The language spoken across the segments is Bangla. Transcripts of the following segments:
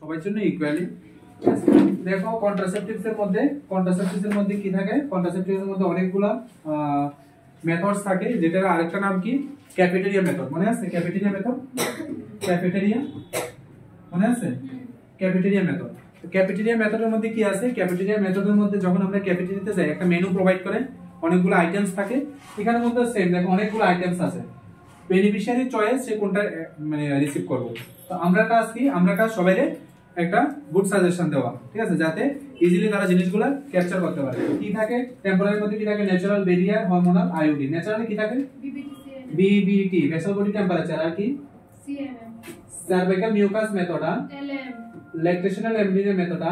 সবার জন্য ইকুয়ালি। দেখো কন্ট্রাসেপটিভস এর মধ্যে কি থাকে, কন্ট্রাসেপটিভস এর মধ্যে অনেকগুলা মেথডস থাকে, যেটার আরেকটা নাম কি ক্যাফেটেরিয়া মেথড। মনে আছে ক্যাফেটেরিয়া মেথড? ক্যাফেটেরিয়া মনে আছে? Cafeteria method. ক্যাফেটেরিয়া মেথডের মধ্যে কি আছে? ক্যাফেটেরিয়া মেথডের মধ্যে যখন আমরা ক্যাফেটেরিয়াতে যাই, একটা মেনু প্রোভাইড করে, অনেকগুলো আইটেমস থাকে। এখানের মধ্যে সেম দেখো অনেকগুলো আইটেমস আছে, বেনিফিশিয়ারি চয়েস সে কোনটা মানে রিসিভ করবে। তো আমরা কাজ কি, আমরা কাজ সবাইকে একটা গুড সাজেশন দেওয়া, ঠিক আছে, যাতে ইজিলি তারা জিনিসগুলো ক্যাপচার করতে পারে। কি থাকে টেম্পোরারির মধ্যে? কি থাকে? Natural barrier, hormonal, IUD. Naturally কি থাকে? BBT basal body temperature. আর কি? CMM. Cervical mucus method, LM. Lactational embryo method.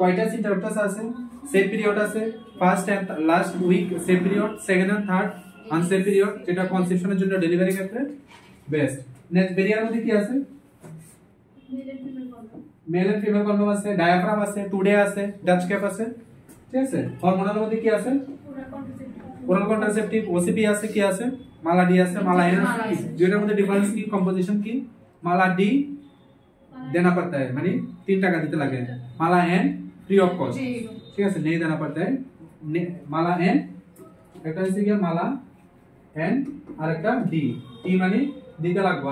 কয়টা ইন্টারাপ্টাস আছে? সেফ পিরিয়ড আছে, first and last week safe period, second and third unsafe period, যেটা কনসেপশনের জন্য ডেলিভারি ক্ষেত্রে বেস্ট। নেক্সট ব্যারিয়ার মধ্যে কি আছে? মেল এন্ড ফিমেল কন্ডোম আছে, ডায়াফ্রাম আছে, টুডে আছে, ডাচ ক্যাপ আছে, ঠিক আছে। হরমোনাল মধ্যে কি আছে? ওরাল কন্ট্রাসেপটিভ, ওসিপি আছে, কি আছে? মালা ডি আছে, মালা এন আছে। দুইটার মধ্যে ডিফারেন্স কি, কম্পোজিশন কি? মালা ডি देना पड़ता है, মানে 3 টাকা দিতে লাগে। মালা এন ফ্রি অফ কস্ট, ঠিক আছে, नहीं देना पड़ता है। মালা এন একটা হচ্ছে কি মালা এন আর একটা ডি। টি মানে দিতে লাগবে,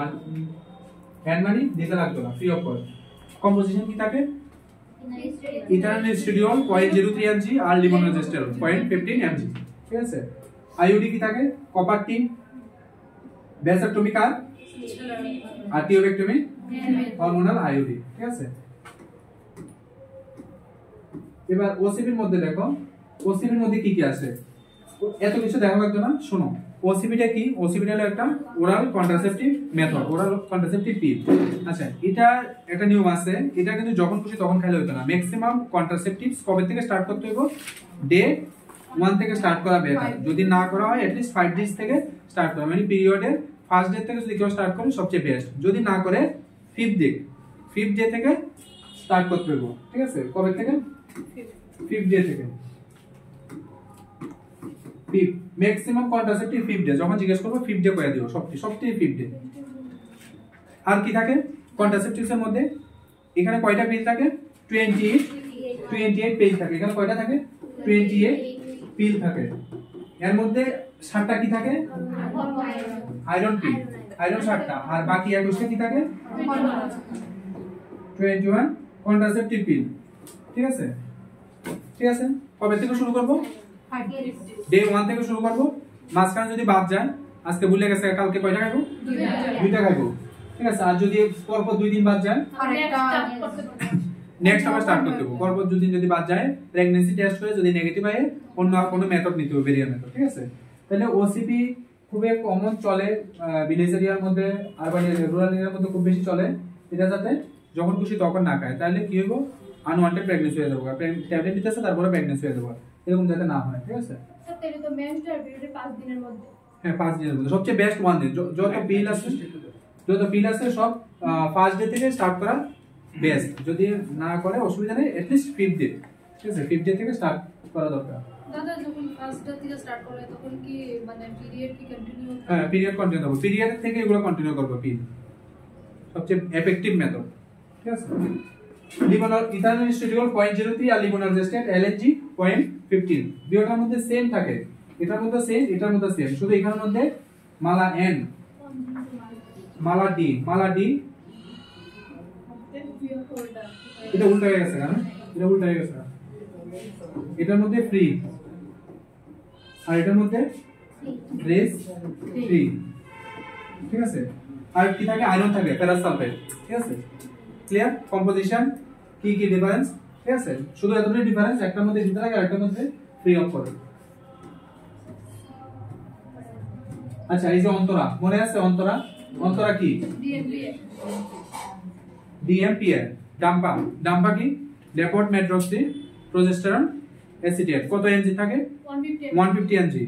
এন মানে দিতে লাগবে না, ফ্রি অফ কস্ট। কম্পোজিশন কি থাকে? ইথানল স্টিডিওল 0.03 mg আর লিভোনোজেস্টেরল 0.15 mg, ঠিক আছে। আইওডি কি থাকে? কপার টিন, ভ্যাসাক্টমি কার আর টিউবেক্টমি, হরমোনাল আইওডি, ঠিক আছে। এবার ওসিপির মধ্যে দেখো, ওসিপির মধ্যে কি কি আছে? এত কিছু দেখা লাগবে না, শোনো। ওসিপিটা কি? ওসিপিটা হলো একটা oral contraceptive method, oral contraceptive pill. আচ্ছা, এটা একটা নিয়ম আছে, এটা কিন্তু যখন খুশি তখন খাইলে হতো না। ম্যাক্সিমাম কন্ট্রাসেপটিভস কবে থেকে স্টার্ট করতে হবে? ডে 1 থেকে স্টার্ট করা বেটার। যদি না করা হয় এট লিস্ট 5 ডেজ থেকে স্টার্ট করা, মানে পিরিয়ডের ফার্স্ট ডে থেকে যদি কেউ স্টার্ট করে সবচেয়ে বেস্ট। যদি না করে 5th ডে থেকে স্টার্ট করতে হবে, ঠিক আছে। কবে থেকে? 5th ডে থেকে। ম্যাক্সিমাম কন্ট্রাসেপটিভ 5th ডে, যখন জিজ্ঞেস করবো 5th ডে কয়ে দিও, সবচেয়ে 5th ডে। আর কি থাকে কন্ট্রাসেপটিভস এর মধ্যে? এখানে কয়টা পিল থাকে? 28 পিল থাকে। এখানে কয়টা থাকে? 28 পিল থাকে। এর মধ্যে 7টা কি থাকে? আয়রন পিল, আয়রন 7টা, আর বাকি 21টা কি থাকে? 21 কন্ট্রাসেপটিভ পিল, ঠিক আছে। ঠিক আছে, কবে থেকে শুরু করব? ডে 1 থেকে শুরু করব। মাঝখানে যদি বাদ যায়, আজকে ভুলে গেছে, কালকে কয়টা খাইবো? 2টা খাইবো, ঠিক আছে। আর যদি পরপর 2 দিন বাদ যায়, নেক্সট আবার স্টার্ট করতে হবে। পরপর 2 দিন যদি বাদ যায়, প্রেগন্যান্সি টেস্ট করে যদি নেগেটিভ হয়, অন্য কোনো মেথড নিতে হবে, ভেরিয়ার মেথড, ঠিক আছে। তাহলে ওসিপি খুবই কমন চলে ভিলেজ এরিয়ার মধ্যে, আরবান রুরাল এরিয়ার মধ্যে খুব বেশি চলে। এটা যাতে যখন খুশি তখন না খায়, তাহলে কি হইব? আনওয়ান্টেড প্রেগন্যান্সি হয়ে যাবে। ট্যাবলেট নিতেছে তারপরে প্রেগন্যান্সি হয়ে যাবে, এরকম যাতে না হয়, ঠিক আছে। স্যার তাহলে তো মেনস্ট্রুয়াল পিরিয়ডে 5 দিনের মধ্যে, হ্যাঁ 5 দিনের মধ্যে সবচেয়ে বেস্ট 1 দিন। যত পিল আছে সব ফার্স্ট ডে থেকে স্টার্ট করা বেস্ট। যদি না করে অসুবিধা নেই, এট লিস্ট 5th ডে, ঠিক আছে। 5th ডে থেকে স্টার্ট করা দরকার। দাদা যখন ফার্স্ট ডে থেকে স্টার্ট করে তখন কি মানে পিরিয়ড কি কন্টিনিউ হবে? হ্যাঁ, পিরিয়ড কন্টিনিউ হবে। পিরিয়ড থেকে এগুলো কন্টিনিউ করব। পিল সবচেয়ে এফেক্টিভ মেথড, ঠিক আছে। লিভোনার ইথানল স্টিডিওল 0.03 আর লিভোনারজেস্টেট এলএনজি 0.15। দুটোর মধ্যে সেম থাকে, এটার মধ্যে সেম, এটার মধ্যে সেম, শুধু এখানের মধ্যে মালা এন, মালা ডি, মালা ডি এটা উল্টা হয়ে গেছে, কারণ এটা উল্টা হয়ে গেছে। এটার মধ্যে ফ্রি আর এটার মধ্যে রেস ফ্রি, ঠিক আছে। আর কি থাকে? আয়রন থাকে, ফেরাস সালফেট, ঠিক আছে। ক্লিয়ার? কম্পোজিশন কি কি ডিফারেন্স, ঠিক আছে। শুধু এতটাই ডিফারেন্স, একটার মধ্যে দিতে লাগে আরেকটার মধ্যে ফ্রি অফ করে। আচ্ছা, এই যে অন্তরা, মনে আছে অন্তরা? অন্তরা কি? ডিএমপিএ। ডাম্পা, ডাম্পা কি? ডেপোট মেট্রোক্সি প্রোজেস্টেরন অ্যাসিটেট। কত এনজি থাকে? 150 এনজি।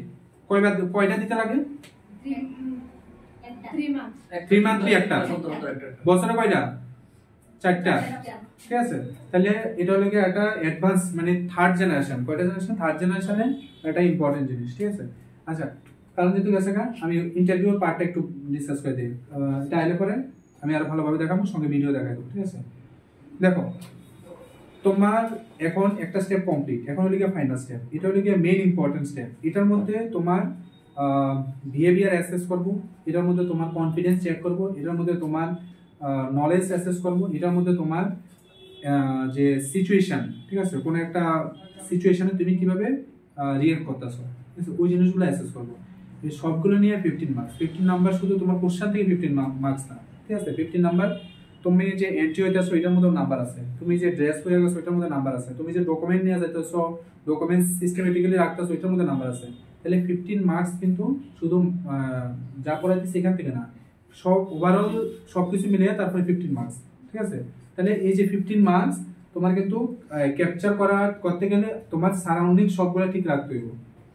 কয়টা দিতে লাগে? 3 মান্থলি একটা। বছরে কয়টা? 4টা, ঠিক আছে। তাহলে এটা হলো কি একটা অ্যাডভান্স, মানে থার্ড জেনারেশন। কয়টা জেনারেশন? থার্ড জেনারেশনে একটা ইম্পর্টেন্ট জিনিস, ঠিক আছে। আচ্ছা, কারণ যেহেতু গেছে আমি ইন্টারভিউর পার্টটা একটু ডিসকাস করে দিই। এটা আইলে পরে আমি আরো ভালোভাবে দেখাবো, সঙ্গে ভিডিও দেখাবো, ঠিক আছে। দেখো তোমার এখন একটা স্টেপ কমপ্লিট, এখন হলো গিয়ে ফাইনাল স্টেপ, এটা হলো গিয়ে মেইন ইম্পর্টেন্ট স্টেপ। এটার মধ্যে তোমার বিহেভিয়ার অ্যাসেস করব, এটার মধ্যে তোমার কনফিডেন্স চেক করব, এটার মধ্যে তোমার নলেজ অ্যাসেস করব, এটার মধ্যে তোমার যে সিচুয়েশন, ঠিক আছে, কোনো একটা সিচুয়েশনে তুমি কিভাবে রিয়েক্ট করতেছো, ঠিক আছে, ওই জিনিসগুলো অ্যাসেস করবো। এই সবগুলো নিয়ে 15 মার্কস। 15 নাম্বার শুধু তোমার কোশ্চেন থেকে 15 মার্কস না, ঠিক আছে। 15 নাম্বার তুমি যে এন্ট্রি হইতেছো এটার মধ্যে নাম্বার আছে, তুমি যে ড্রেস পরে গেছো এটার মধ্যে নাম্বার আছে, তুমি যে ডকুমেন্ট নিয়ে যাইতেছো, ডকুমেন্ট সিস্টেমেটিক্যালি রাখতেছো এটার মধ্যে নাম্বার আছে। তাহলে 15 মার্কস কিন্তু শুধু যা পড়াইতেছি এখান থেকে না, সব ওভারঅল সবকিছু মিলিয়ে তারপরে 15 মার্কস, ঠিক আছে। তাহলে এই যে 15 মার্কস তোমার কিন্তু ক্যাপচার করতে গেলে তোমার সারাউন্ডিং সবগুলো ঠিক রাখতে হইব,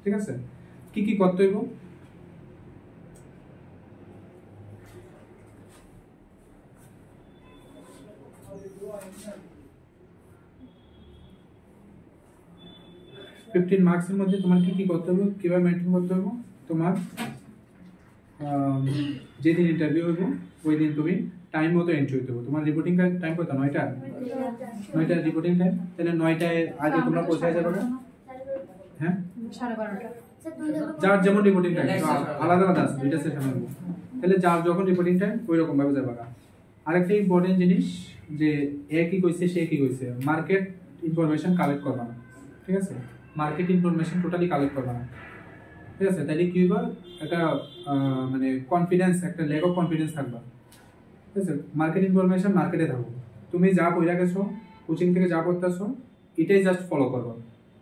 ঠিক আছে। কি কি করতে হইব? ফিফটিন মার্কসের মধ্যে তোমার কি কি করতে হবে, কিভাবে মেনটেন করতে হবে? তোমার যেদিন ইন্টারভিউ হইব ওই দিন তুমি টাইম মতো এন্ট্রি হইতে হবে। তোমার রিপোর্টিং টাইম কত? 9টা রিপোর্টিং টাইম। তাহলে 9টায় আগে তোমরা পৌঁছায় যাবে, হ্যাঁ 12:30। যার যেমন রিপোর্টিং টাইম আলাদা আলাদা আছে, দুইটা সেশন হবে। তাহলে যার যখন রিপোর্টিং টাইম ওই রকম ভাবে যাবে। আরেকটা ইম্পর্টেন্ট জিনিস যে এ কি কইছে সে কি কইছে, মার্কেট ইনফরমেশন কালেক্ট করবা না, ঠিক আছে। মার্কেট ইনফরমেশন টোটালি কালেক্ট করবা না, ঠিক আছে। তাহলে কি হবে, একটা মানে কনফিডেন্স, একটা ল্যাক অফ কনফিডেন্স থাকবা, ঠিক আছে। মার্কেট ইনফরমেশন মার্কেটে থাকো, তুমি যা পড়া গেছো কোচিং থেকে যা করতেছো এটাই জাস্ট ফলো করবা,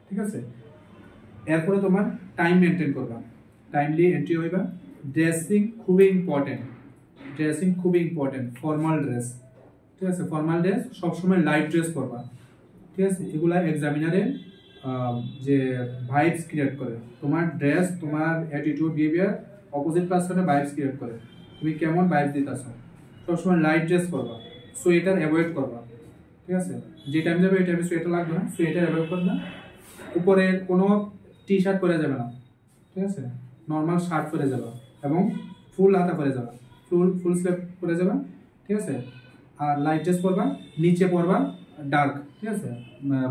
ঠিক আছে। এরপরে তোমার টাইম মেনটেন করবা, টাইমলি এন্ট্রি হইবা। ড্রেসিং খুবই ইম্পর্টেন্ট, ড্রেসিং খুবই ইম্পর্টেন্ট। ফর্মাল ড্রেস, ঠিক আছে, ফর্মাল ড্রেস সবসময় লাইট ড্রেস করবা, ঠিক আছে। এগুলা এক্সামিনারের যে ভাইবস ক্রিয়েট করে, তোমার ড্রেস, তোমার অ্যাটিটিউড, বিহেভিয়ার অপোজিট পার্সনের ভাইবস ক্রিয়েট করে, তুমি কেমন ভাইবস দিতেছো। সবসময় লাইট ড্রেস করবা, সোয়েটার অ্যাভয়েড করবা, ঠিক আছে। যে টাইম যাবে ওই টাইমে সোয়েটার লাগবে না, সোয়েটার অ্যাভয়েড করবা। উপরে কোনো টি শার্ট পরে যাবে না, ঠিক আছে, নর্মাল শার্ট পরে যাবা এবং ফুল হাতা পরে যাবা, ফুল স্লিভ পরে যাবা, ঠিক আছে। আর লাইট ড্রেস পরবা, নিচে পরবা ডার্ক, ঠিক আছে,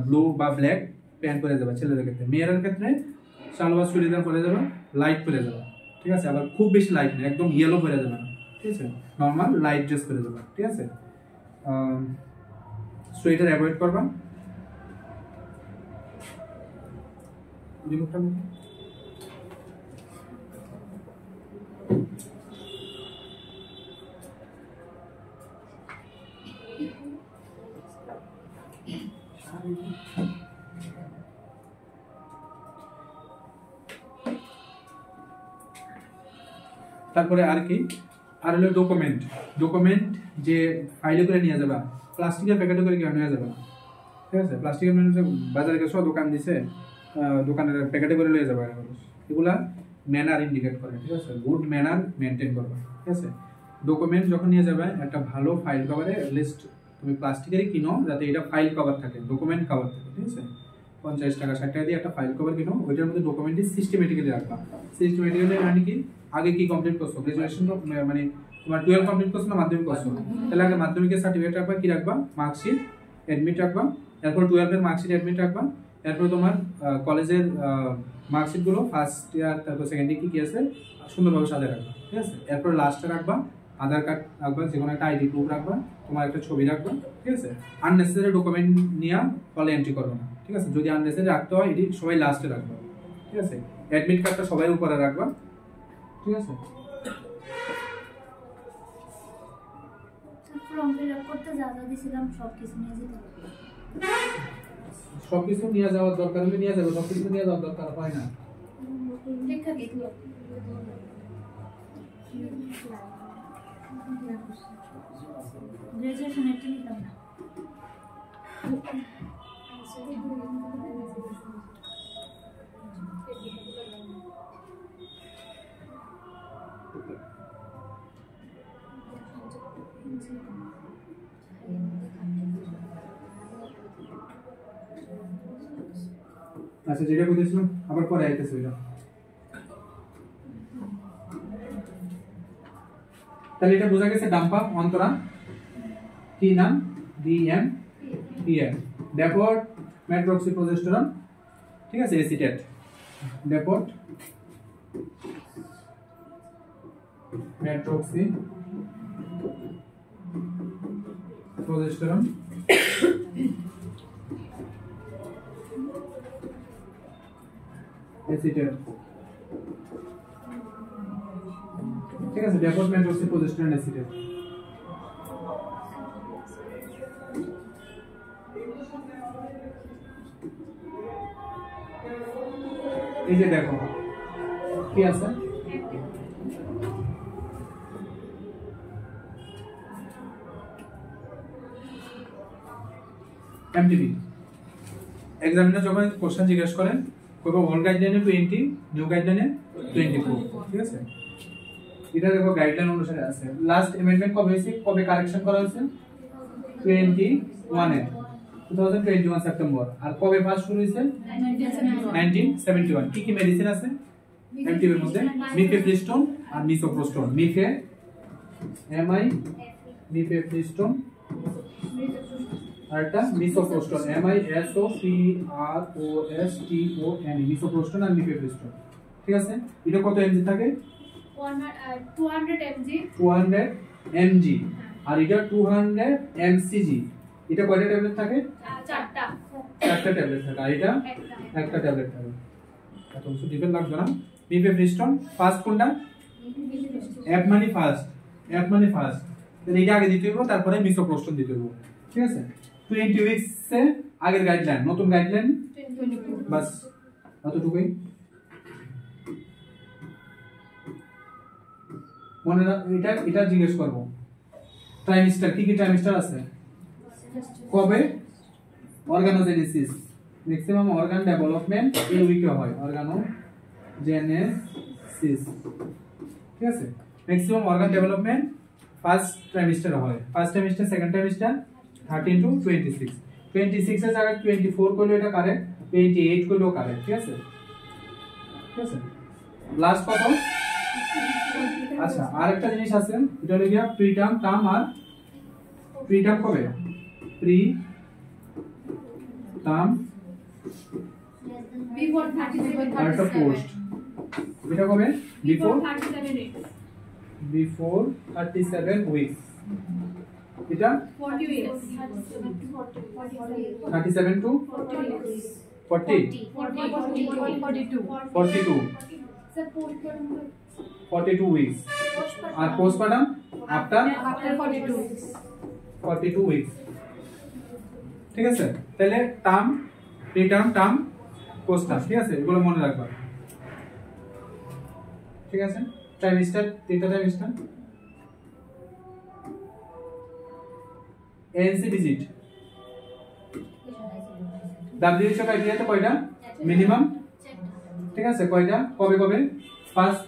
ব্লু বা ব্ল্যাক প্যান্ট পরে যাবা ছেলেদের ক্ষেত্রে। মেয়েদের ক্ষেত্রে সালোয়ার চুড়িদার পরে যাবা, লাইট পরে যাবা, ঠিক আছে। আবার খুব বেশি লাইট না, একদম ইয়েলো পরে যাবে না, ঠিক আছে, নর্মাল লাইট ড্রেস পরে যাবা, ঠিক আছে। সোয়েটার অ্যাভয়েড করবা। রিমোটটা নিয়ে তারপরে আর কি, আর হলো ডকুমেন্ট। ডকুমেন্ট যে ফাইলে করে নিয়ে যাবা, প্লাস্টিকের প্যাকেটে করে কেউ নিয়ে যাবে না, ঠিক আছে। প্লাস্টিকের বাজারে গেছো, দোকান দিছে, দোকানের প্যাকেটে করে নিয়ে যাবে, এগুলা ম্যানার ইন্ডিকেট করে, ঠিক আছে। গুড ম্যানার মেনটেন করবে, ঠিক আছে। ডকুমেন্ট যখন নিয়ে যাবে একটা ভালো ফাইল কভারে, লিস্ট তুমি প্লাস্টিকেরই কিনো যাতে এটা ফাইল কভার থাকে, ডকুমেন্ট কভার থাকে, ঠিক আছে। 50 টাকা 60 টাকা দিয়ে একটা ফাইল কভার কিনো, ওইটার মধ্যে ডকুমেন্টটি সিস্টেমেটিক্যালি রাখবা। সিস্টেমেটিক্যালি মানে কি, আগে কি কমপ্লিট করছো, গ্রাজুয়েশন মানে তোমার 12 কমপ্লিট করছো না মাধ্যমিক করছো, তাহলে আগে মাধ্যমিকের সার্টিফিকেট রাখবা, কি রাখবা, মার্কশিট, অ্যাডমিট রাখবা। এরপর 12 এর মার্কশিট, অ্যাডমিট রাখবা। এরপর তোমার কলেজের মার্কশিট গুলো ফার্স্ট ইয়ার তারপর সেকেন্ড ইয়ার কি কি আছে সুন্দরভাবে সাজিয়ে রাখবা, ঠিক আছে। এরপর লাস্টে রাখবা আধার কার্ড রাখবা, যে কোনো একটা আইডি প্রুফ রাখবা, তোমার একটা ছবি রাখবা, ঠিক আছে। আননেসেসারি ডকুমেন্ট নিয়ে ফলে এন্ট্রি করবে না, ঠিক আছে। যদি আননেসেসারি রাখতে হয় এটি সবাই লাস্টে রাখবা, ঠিক আছে। অ্যাডমিট কার্ডটা সবাই উপরে রাখবা, ঠিক আছে। ফর্ম ফিল আপ করতে যা যা দিয়েছিলাম সবকিছু নিয়ে যেতে হবে। সবকিছু নিয়ে যাওয়ার দরকার হলে নিয়ে যাবে, সবকিছু নিয়ে যাওয়ার দরকার হয় না। ঠিকঠাক এই তো গ্রাজুয়েশনের টি নিতাম না। আচ্ছা, যেটা বলেছিলাম আবার পরে আইতেছে ওইটা। তাহলে এটা বোঝা গেছে ডাম্পা অন্তরা কি নাম, ডিএম here depot medroxyprogesterone ঠিক আছে acetate depot medroxyprogesterone acetate ঠিক আছে depot medroxyprogesterone acetate এই যে দেখো কি আছে এমটিপি এক্সামিনার যখন কোশ্চেন জিজ্ঞেস করেন কইবো ওল্ড গাইডলাইনে 20 নিউ গাইডলাইনে 24 ঠিক আছে এটা দেখো গাইডলাইন অনুসারে আছে লাস্ট অ্যামেন্ডমেন্ট কবে হয়েছে কবে কারেকশন করা হয়েছে 21 এ 2021 সেপ্টেম্বর আর কবে পাস শুরু হয়েছে 1971 কি কি মেডিসিন আছে এমটিপি এর মধ্যে মিফেপ্রিস্টোন আর মিসোপ্রোস্টোন মিফে এমআই মিফেপ্রিস্টোন আর এটা মিসোপ্রোস্টোন MISOPROSTON মিসোপ্রোস্টোন আর মিফেপ্রিস্টোন ঠিক আছে এটা কত এমজি থাকে 200 mg 200 mg আর এটা 200 mcg এটা কয়টা ট্যাবলেট থাকে চারটা ট্যাবলেট থাকে আর এটা একটা ট্যাবলেট থাকে এত কিছু ডিফারেন্ট লাগবে না মিফেপ্রিস্টোন ফার্স্ট কোনটা এফ মানে ফার্স্ট তাহলে এটা আগে দিতে হবে তারপরে মিসোপ্রোস্টোন দিতে হবে ঠিক আছে 20 উইকস এ আগের গাইডলাইন নতুন গাইডলাইন 24 বাস অতটুকুই মনে এটা জিজ্ঞেস করব ট্রাইমিস্টার কি কি ট্রাইমিস্টার আছে কবে অর্গানোজেনেসিস ম্যাক্সিমাম অর্গান ডেভেলপমেন্ট এই উইকে হয় অর্গানোজেনেসিস ঠিক আছে maximum organ development first trimester হয় first trimester second trimester 13 to 26 26 এর জায়গায় 24 করলে এটা কারেক্ট 28 করলেও কারেক্ট ঠিক আছে লাস্ট কত আচ্ছা আরেকটা জিনিস আছে এটা হলো গিয়া প্রিটার্ম টার্ম আর প্রিটার্ম কবে টার্ম before 37 আর একটা পোস্ট এটা কবে before বিফোর 37 উইকস এটা 40 weeks 37 to 40 42 sir postpartum 42 weeks আর পোস্টপার্টাম আফটার after 42 উইকস ঠিক আছে তাহলে টার্ম প্রিটার্ম টার্ম পোস্টপার্টাম ঠিক আছে এগুলো মনে রাখবা ঠিক আছে ট্রাইমিস্টার তিনটা ট্রাইমিস্টার এএনসি ভিজিট WHO ক্রাইটেরিয়াতে কয়টা মিনিমাম ঠিক আছে কয়টা কবে কবে ফার্স্ট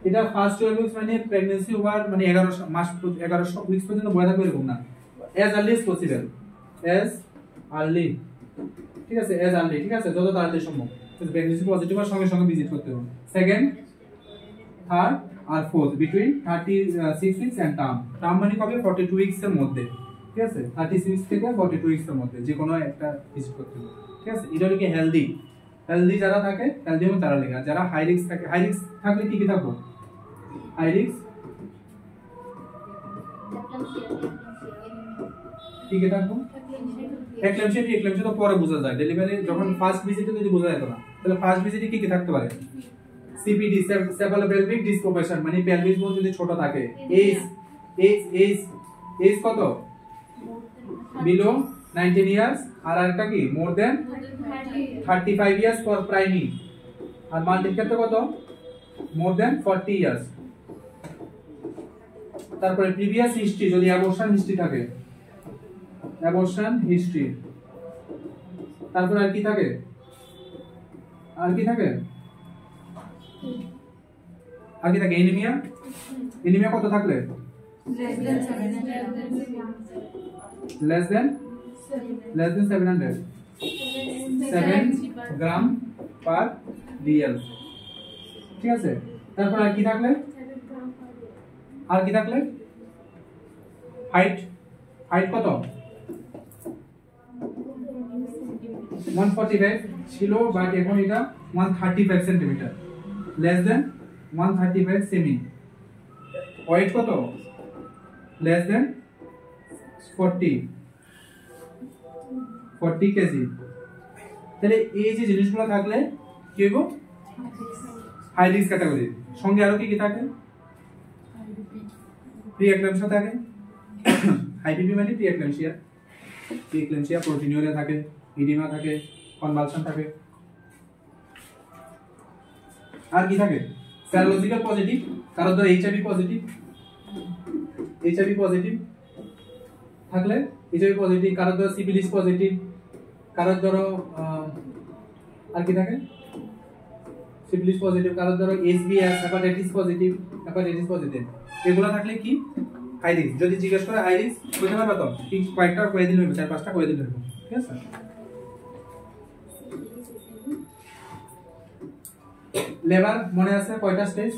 এটা ফার্স্ট 12 উইকস মানে প্রেগন্যান্সি ওভার মানে 11 মাস 11 উইকস পর্যন্ত বয়স থাকবে এরকম না as early as possible as early ঠিক আছে as early ঠিক আছে যত তাড়াতাড়ি সম্ভব প্রেগন্যান্সি পজিটিভ আর সঙ্গে সঙ্গে ভিজিট করতে হবে সেকেন্ড থার্ড আর fourth between 36 weeks end term মানে কবে 42 উইকস এর মধ্যে ঠিক আছে 36 থেকে 42 উইকস এর মধ্যে যে কোনো একটা ভিজিট করতে হবে ঠিক আছে এটা হলো কি হেলদি যারা থাকে হেলদি হবে তারা লেখা যারা হাই রিস্ক থাকে হাই রিস্ক থাকলে কি কি থাকবো হাই রিস্ক কি কি থাকবো এক্লেমশিয়া তো পরে বোঝা যায় ডেলিভারি যখন ফার্স্ট ভিজিটে যদি বোঝা যেত না তাহলে ফার্স্ট ভিজিটে কি কি থাকতে পারে সিপিডি সেফালোপেলভিক ডিসপ্রপোরশন মানে পেলভিস বোন যদি ছোট থাকে এজ কত বিলো 19 ইয়ার্স আর আরেকটা কি মোর দেন 35 ইয়ার্স ফর প্রাইমিং আর মাল্টিপ ক্ষেত্রে কত মোর দেন 40 ইয়ার্স তারপরে প্রিভিয়াস হিস্ট্রি যদি অ্যাবর্শন হিস্ট্রি থাকে অ্যাবর্শন হিস্ট্রি তারপর আর কি থাকে এনিমিয়া কত থাকলে less than 700 7 গ্রাম পার ডিএল ঠিক আছে তারপর আর কি থাকলে হাইট কত 145 ছিল বাট এখন এটা 135 centimetre, less than 135 cm. Weight কত? Less than 40 kg. তাহলে এই যে জিনিসগুলো থাকলে কি হইব? High risk category. সঙ্গে আরো কি কি থাকে? প্রি এক্লাম্পসিয়া থাকে, হাই বিপি মানে প্রি এক্লাম্পসিয়া, প্রোটিনিউরিয়া থাকে, ইডিমা থাকে, কনভালশন থাকে। আর কি থাকে? সেরোলজিক্যাল পজিটিভ, কারণ ধরো এইচআইভি পজিটিভ থাকলে, এইচআইভি পজিটিভ, কারণ ধরো সিফিলিস পজিটিভ, কারণ ধরো আর কি থাকে? সিফিলিস পজিটিভ, কারণ ধরো এইচবিএস, হেপাটাইটিস পজিটিভ, এগুলো থাকলে কি হাই রিস্ক। যদি জিজ্ঞেস করে হাই রিস্ক বুঝতে পারবে তো, কি কয়েকটা কয়ে দিলে হবে, 4-5টা কয়ে দিলে হবে, ঠিক আছে? লেবার মনে আছে কয়টা স্টেজ?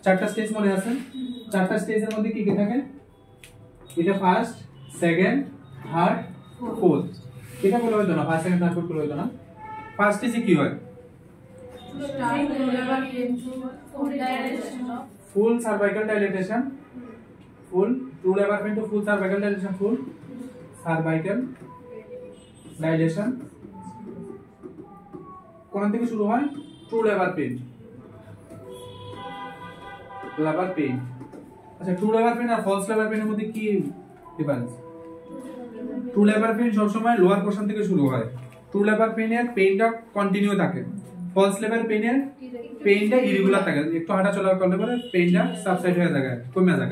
4টা স্টেজ মনে আছে। 4টা স্টেজের মধ্যে কি কি থাকে? এটা ফার্স্ট, সেকেন্ড, থার্ড, ফোর্থ। এটা বলে হইতো না, ফার্স্ট, সেকেন্ড, থার্ড, ফোর্থ বলে হইতো না। ফার্স্ট স্টেজে কি হয়? ফুল cervical dilatation, full true labour pain to full cervical dilatation, full cervical dilation. কোন থেকে শুরু হয়? ট্রু লেবার পেইন, আচ্ছা ট্রু লেবার পেইন আর ফলস লেবার পেইনের মধ্যে কি ডিফারেন্স? ট্রু লেবার পেইন সব সময় লোয়ার পোরশন থেকে শুরু হয়। ট্রু লেবার পেইনের পেইনটা কন্টিনিউ থাকে, ফলস লেবার পেইনের পেইনটা ইরেগুলার থাকে, একটু হাঁটা চলা করলে পরে পেইনটা সাবসাইড হয়ে যায়, কমে যায়,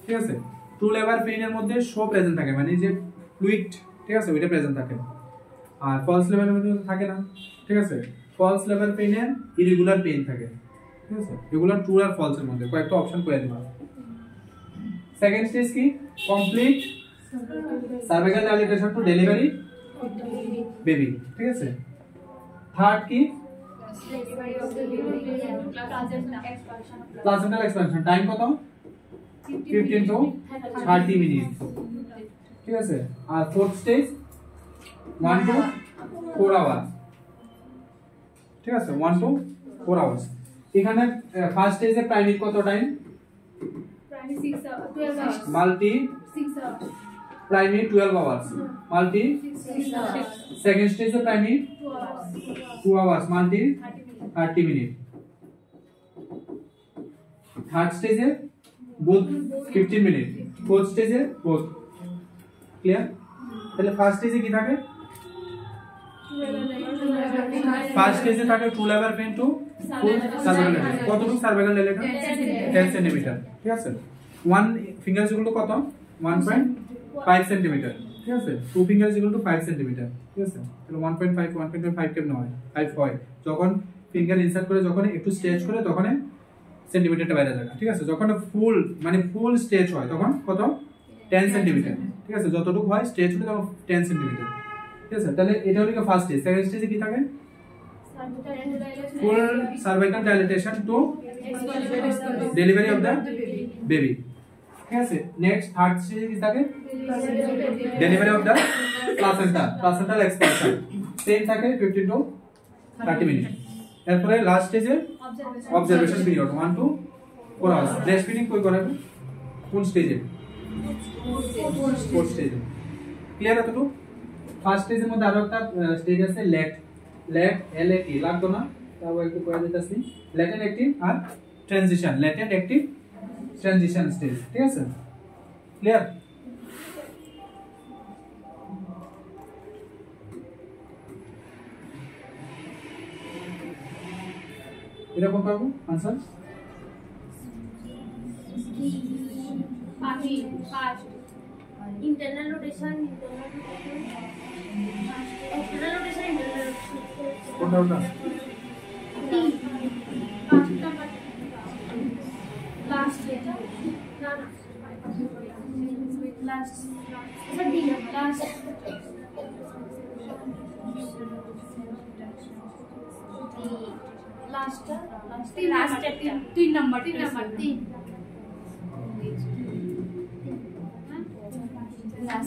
ঠিক আছে? ট্রু লেবার পেইনের মধ্যে শো প্রেজেন্ট থাকে, মানে যে ফ্লুইড, ঠিক আছে, ওইটা প্রেজেন্ট থাকে। আর ফলস লেবারের মধ্যে থাকে না, ঠিক আছে? ফলস লেবার পেইনের ইরেগুলার পেইন থাকে, ঠিক আছে? এগুলো ট্রু আর ফলস এর মধ্যে কয়েকটা অপশন করে দিবা। সেকেন্ড স্টেজ কি? Complete cervical dilatation to delivery baby, ঠিক আছে? থার্ড কি? প্লাসেন্টাল এক্সপানশন, টাইম কত? 15 to 30 মিনিট, ঠিক আছে? আর ফোর্থ স্টেজ 1 to 4 আওয়ার, ঠিক আছে? 1 to 4 আওয়ার্স। এখানে ফার্স্ট স্টেজে প্রাইমারি কত time? Primary 6 hours, 12 hours. Multi 6 hours. Primary 12 hours, multi 6 hours. Second স্টেজে primary 2 hours. 2 hours, multi 30 minute. Third স্টেজে বোথ 15 মিনিট, ফোর্থ স্টেজে বোথ। ক্লিয়ার? তাহলে ফার্স্ট স্টেজে কি থাকে? ফার্স্ট স্টেজে থাকে true labour pain to full cervical dilation. কতটুকু সার্ভাইকাল ডাইলেশন? 10 সেন্টিমিটার, ঠিক আছে? 1 ফিঙ্গার ইকুয়াল টু কত? 1.5 সেন্টিমিটার, ঠিক আছে? 2 ফিঙ্গার ইকুয়াল টু 5 সেন্টিমিটার, ঠিক আছে? তাহলে 1.5 কেমন হয়? 5 হয় যখন ফিঙ্গার ইনসার্ট করে, যখন একটু স্ট্রেচ করে তখন সেন্টিমিটারটা বাইরে যায়, ঠিক আছে? যখন ফুল মানে ফুল স্ট্রেচ হয় তখন কত? 10 সেন্টিমিটার, ঠিক আছে? যতটুকু হয় স্ট্রেচ হলে তখন 10 সেন্টিমিটার, ঠিক আছে? তাহলে এটা হলো ফার্স্ট স্টেজ। সেকেন্ড স্টেজে কি থাকে? Full cervical dilatation to delivery of the baby, ঠিক আছে? নেক্সট থার্ড স্টেজে কি থাকে? Delivery of the placental expansion, same থাকে 15 to 30 মিনিট। এরপরে লাস্ট স্টেজে observation period 1 to 4 hours. Breast feeding কই করাবে? কোন স্টেজে? ফোর্থ স্টেজে। ক্লিয়ার এতটুকু? ফার্স্ট স্টেজের মধ্যে আরো একটা স্টেজ আছে ল্যাট, LAT লাগতো না, তাও একটু করে দিতেছি। ল্যাটেন্ট অ্যাক্টিভ আর transition, latent active transition stage, ঠিক আছে? ক্লিয়ার? এরকম পাবো answer? Fast. Internal rotation, external rotation, কোনটা ওটা? Last. तीन नंबर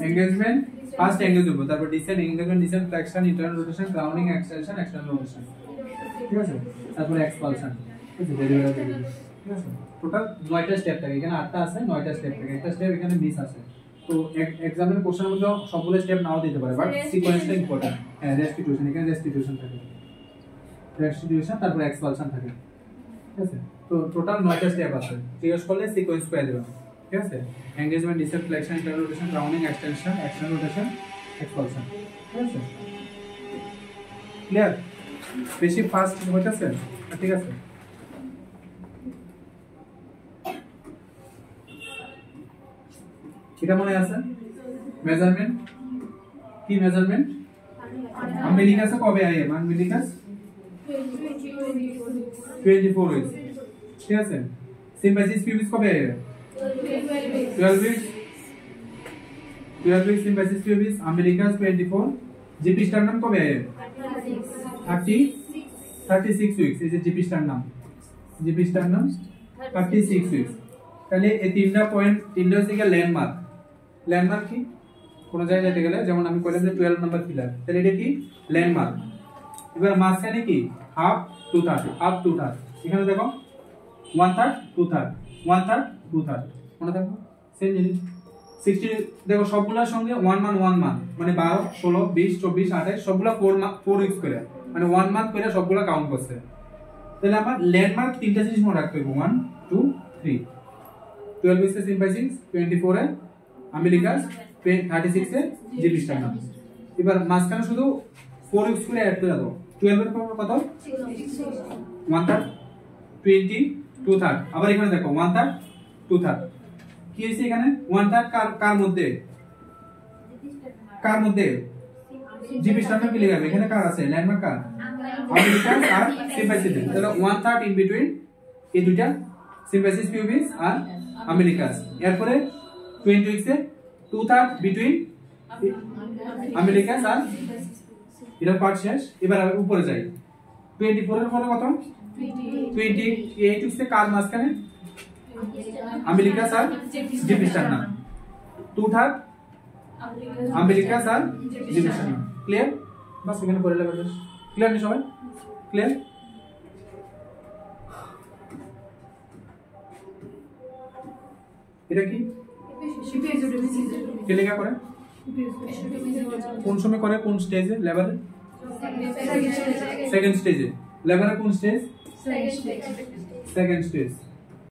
एंगेजमेंट ফার্স্ট এঙ্গেজ হবে, তারপর descent engagement, descent flexion, internal rotation, crowning, extension, external rotation, ঠিক আছে, তারপর এক্সপালশন, ঠিক আছে, ডেরিভেটিভ, ঠিক আছে। টোটাল 9টা স্টেপ থাকে, এখানে 8টা আছে, 9টা স্টেপ থাকে, একটা স্টেপ এখানে মিস আছে। তো এক্সামের কোশ্চেনের মধ্যে সবগুলো স্টেপ নাও দিতে পারে, বাট সিকোয়েন্সটা ইম্পর্টেন্ট। হ্যাঁ, রেস্টিটিউশন, এখানে রেস্টিটিউশন থাকে, রেস্টিটিউশন, তারপর এক্সপালশন থাকে, ঠিক আছে। তো টোটাল 9টা স্টেপ আছে, জিজ্ঞেস করলে সিকোয়েন্স পেয়ে যাবেন, ঠিক আছে। Engagement, descent flexion, internal rotation, crowning, extension, external rotation, expulsion, ঠিক আছে। ক্লিয়ার? বেশি ফাস্ট হইতাছে? ঠিক আছে। এটা মনে আছে? মেজারমেন্ট কি? মেজারমেন্ট আমেরিকাসে কবে আইএম? আমেরিকাস 24 হইছে, ঠিক আছে। সিম্পাথিস পিউবিস কবে আইএম? 12 উইক সিম্পাথিস পিউবিস, আমেরিকাস 24। জিপি স্টারনাম কবে আইএম? 36 উইকস। এই যে xiphisternum, xiphisternum 36 weeks. তাহলে এই তিনটা পয়েন্ট, তিনটা হচ্ছে কি ল্যান্ডমার্ক। ল্যান্ডমার্ক কি? কোন জায়গায় যেতে গেলে, যেমন আমি কইলাম যে 12 নাম্বার পিলার, তাহলে এটা কি? ল্যান্ডমার্ক। এবার মাঝখানে কি? Half, two third, half, two third. এখানে দেখো 1/3, 2/3, 1/3, 2/3, মনে থাকবে সেম জিনিস। 60 দেখো সবগুলোর সঙ্গে 1 মান্থ, মানে 12, 16, 20, 24, 28 সবগুলা 4 উইকস করে, মানে 1 মান্থ করে সবগুলা কাউন্ট করছে। তাহলে আমার ল্যান্ডমার্ক তিনটা জিনিস মনে রাখতে হবে, 1, 2, 3। 12 উইকস এ সিম্পাথিস, 24 এ আমেরিকাস, 36 এ জিপি স্টারনাম। এবার মাঝখানে শুধু 4 উইকস করে অ্যাড করে দাও। 12 এর পর কত? 1/3, 20, 2/3। আবার এখানে দেখো 1/3, 2/3। কি হইছে এখানে? 1/3 কার মধ্যে? কার মধ্যে? জিপি স্টারনাম কি লেখা হবে? এখানে কার আছে? ল্যান্ডমার্ক কার? আমেরিকাস আর সিম্পাথিস। তাহলে 1/3 ইন বিটুইন এই দুইটা, সিম্পাথিস পিউবিস আর আমেরিকাস। এরপরে 20 উইকস এ 2/3 বিটুইন আমেরিকাস আর এর পার্ট শেষ। এবার উপরে যাই, 24 এর পরে কত? 28 উইকস এ কার মাঝখানে? আমেরিকাস আর জিপি স্টারনাম। 2/3 আমেরিকাস আর জিপি স্টারনাম। ক্লিয়ার? বাস এখানে করে লেখা শেষ। ক্লিয়ার নি সবাই? ক্লিয়ার? এটা কি? কে লেখা করে? কোন সময় করে? কোন স্টেজে? লেভেলে? সেকেন্ড স্টেজে। লেভেলে কোন স্টেজ? Second stage.